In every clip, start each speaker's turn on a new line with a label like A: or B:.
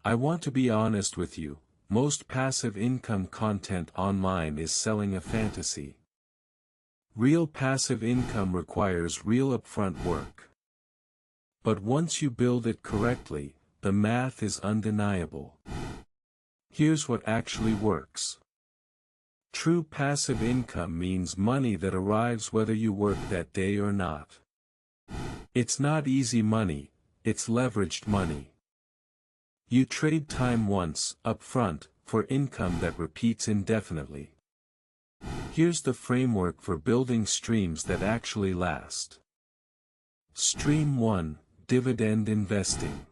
A: I want to be honest with you, most passive income content online is selling a fantasy. Real passive income requires real upfront work. But once you build it correctly, the math is undeniable. Here's what actually works. True passive income means money that arrives whether you work that day or not. It's not easy money, it's leveraged money. You trade time once, upfront, for income that repeats indefinitely. Here's the framework for building streams that actually last. Stream 1, Dividend Investing.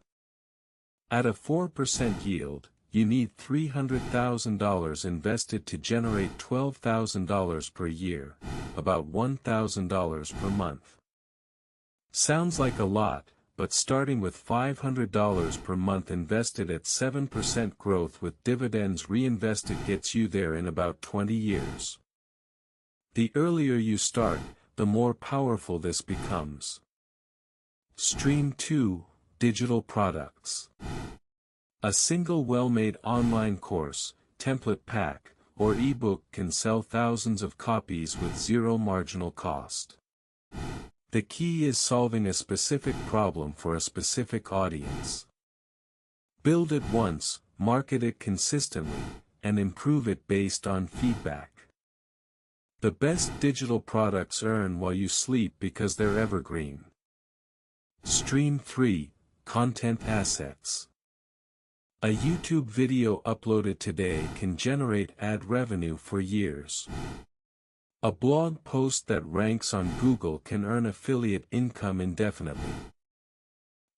A: At a 4% yield, you need $300,000 invested to generate $12,000 per year, about $1,000 per month. Sounds like a lot, but starting with $500 per month invested at 7% growth with dividends reinvested gets you there in about 20 years. The earlier you start, the more powerful this becomes. Stream 2, Digital Products. A single well-made online course, template pack, or ebook can sell thousands of copies with zero marginal cost. The key is solving a specific problem for a specific audience. Build it once, market it consistently, and improve it based on feedback. The best digital products earn while you sleep because they're evergreen. Stream 3, Content Assets. A YouTube video uploaded today can generate ad revenue for years. A blog post that ranks on Google can earn affiliate income indefinitely.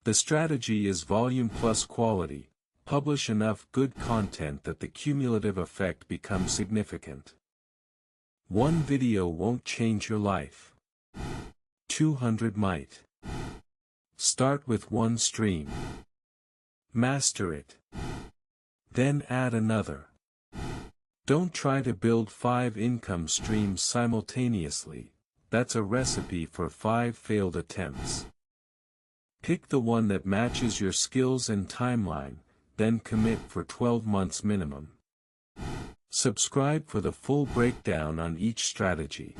A: The strategy is volume plus quality. Publish enough good content that the cumulative effect becomes significant. One video won't change your life. 200 might. Start with one stream. Master it. Then add another. Don't try to build 5 income streams simultaneously. That's a recipe for 5 failed attempts. Pick the one that matches your skills and timeline, then commit for 12 months minimum. Subscribe for the full breakdown on each strategy.